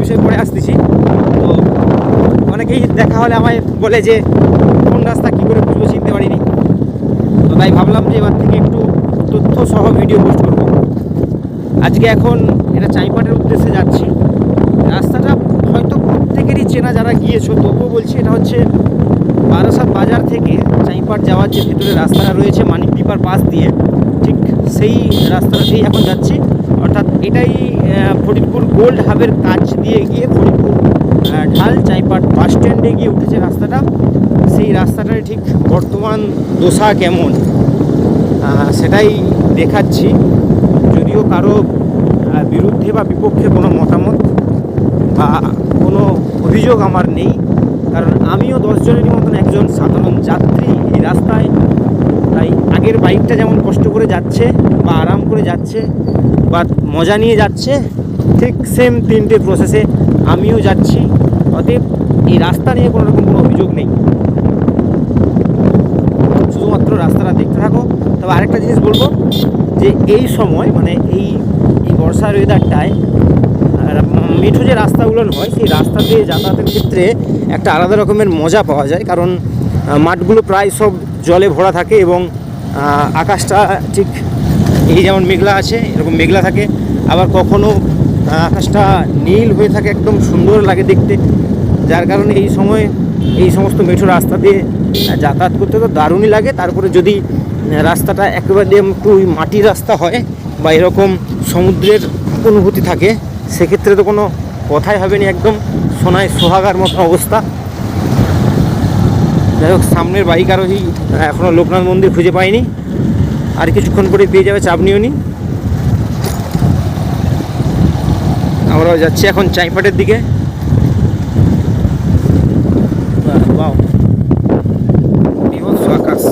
বিষয়ে পরে আসতেছি। তো অনেকেই দেখা হলে আমায় বলে যে কোন রাস্তা কী করে বুঝবো, চিনতে পারিনি। তো তাই ভাবলাম যে এবার থেকে একটু তথ্য সহ ভিডিও পোস্ট করব। আজকে এখন এটা চাইপাটের উদ্দেশ্যে যাচ্ছি। রাস্তাটা হয়তো প্রত্যেকেরই চেনা যারা গিয়েছো, তবুও বলছি এটা হচ্ছে বারাসাত বাজার থেকে চাইপাট যাওয়ার যে ভিতরে রাস্তাটা রয়েছে মানিকদ্বীপার পাশ দিয়ে, ঠিক সেই রাস্তাটাতেই এখন যাচ্ছি। অর্থাৎ এটাই ফরিদপুর গোল্ড হাবের কাছ দিয়ে গিয়ে ফরিদপুর ঢাল চাইপাট বাস স্ট্যান্ডে গিয়ে উঠেছে রাস্তাটা। সেই রাস্তাটার ঠিক বর্তমান দশা কেমন সেটাই দেখাচ্ছি। যদিও কারো বিরুদ্ধে বা বিপক্ষে কোনো মতামত বা কোনো অভিযোগ আমার নেই, কারণ আমিও 10 জনেরই মতন একজন সাধারণ যাত্রী এই রাস্তায়। তাই আগের বাইকটা যেমন কষ্ট করে যাচ্ছে বা আরাম করে যাচ্ছে বা মজা নিয়ে যাচ্ছে, ঠিক সেম তিনটে প্রসেসে আমিও যাচ্ছি। অতএব এই রাস্তা নিয়ে কোনো রকম কোনো অভিযোগ নেই, শুধুমাত্র রাস্তাটা দেখতে থাকো। তবে আরেকটা জিনিস বলবো যে এই সময় মানে এই বর্ষার ওয়েদারটায় মেঠো যে রাস্তাগুলো হয় সেই রাস্তা দিয়ে যাতায়াতের ক্ষেত্রে একটা আলাদা রকমের মজা পাওয়া যায়, কারণ মাঠগুলো প্রায় সব জলে ভরা থাকে এবং আকাশটা ঠিক এই যেমন মেঘলা আছে এরকম মেঘলা থাকে, আবার কখনো আকাশটা নীল হয়ে থাকে, একদম সুন্দর লাগে দেখতে। যার কারণে এই সময় এই সমস্ত মেঠো রাস্তা দিয়ে যাতায়াত করতে তো দারুণই লাগে। তারপরে যদি রাস্তাটা একেবারে একটু মাটির রাস্তা হয় বা এরকম সমুদ্রের অনুভূতি থাকে, সেক্ষেত্রে তো কোনো কথাই হবে না, একদম সোনায় সোহাগার মতো অবস্থা। যাই হোক, সামনের বাইক আরোহী এখনও লোকনাথ মন্দির খুঁজে পাইনি, আর কিছুক্ষণ পরে পেয়ে যাবে, চাপ নিও নি। আমরাও যাচ্ছি এখন চাইপাটের দিকে। বিভৎস আকাশ,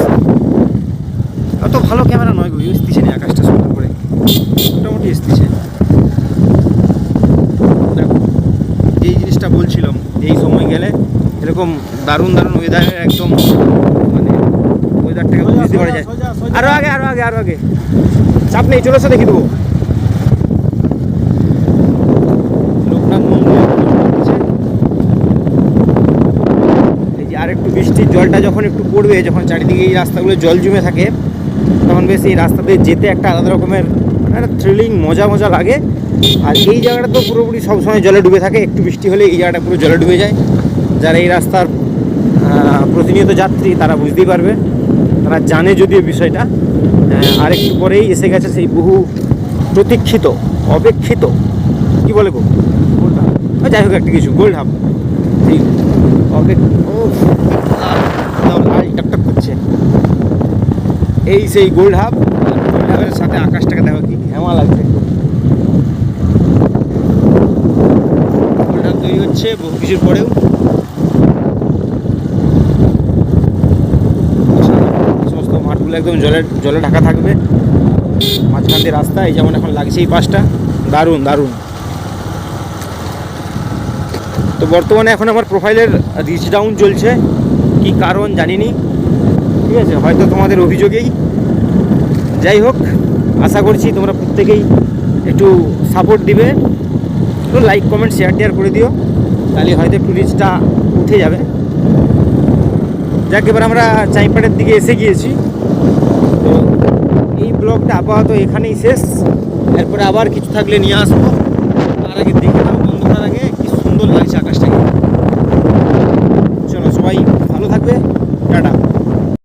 অত ভালো ক্যামেরা নয় গো, এসতেছে না আকাশটা সুন্দর করে, মোটামুটি এসতেছে। দেখো যেই জিনিসটা বলছিলাম, এই সময় গেলে এরকম দারুণ দারুণ ওয়েদারের একদম মানে ওয়েদারটাকে বুঝতে পারা যায়। আরও আগে আরও আগে আরও আগে, চাপ নেই, চলে এসে দেখে দেবো। লোকনাথ মন্দির এই যে আর একটু বৃষ্টির জলটা যখন একটু পড়বে, যখন চারিদিকে এই রাস্তাগুলো জল জমে থাকে, তখন বেশ এই রাস্তাতে যেতে একটা আলাদা রকমের একটা থ্রিলিং মজা মজা লাগে। আর এই জায়গাটা তো পুরোপুরি সবসময় জলে ডুবে থাকে, একটু বৃষ্টি হলে এই জায়গাটা পুরো জলে ডুবে যায়। যারা এই রাস্তার প্রতিনিয়ত যাত্রী তারা বুঝতেই পারবে, তারা জানে যদিও বিষয়টা। আর একটু পরেই এসে গেছে সেই বহু প্রতীক্ষিত অপেক্ষিত কি বলে গো, গোল্ড হাব, যাই হোক একটা কিছু গোল্ড হাব, সেই টকটক করছে, এই সেই গোল্ড হাব। গোল্ড হাবের সাথে আকাশটাকে দেখো কি হেমা লাগছে। গোল্ড হাব তৈরি হচ্ছে বহু কিছুর পরেও। সমস্ত মাঠগুলো একদম জলে ঢাকা থাকবে, মাঝখান দিয়ে রাস্তা, এই যেমন এখন লাগছে এই পাশটা, দারুণ দারুণ। তো বর্তমানে এখন আমার প্রোফাইলের রিচ ডাউন চলছে, কি কারণ জানিনি, ঠিক আছে, হয়তো তোমাদের অভিযোগেই। যাই হোক, আশা করছি তোমরা প্রত্যেকেই একটু সাপোর্ট দিবে, একটু লাইক কমেন্ট শেয়ার টেয়ার করে দিও, তাহলে হয়তো একটু রিচটা উঠে যাবে। যাক, এবার আমরা চাইপাটের দিকে এসে গিয়েছি। তো এই ব্লগটা আপাতত এখানেই শেষ, এরপরে আবার কিছু থাকলে নিয়ে আসবো। তার আগে দেখে নাও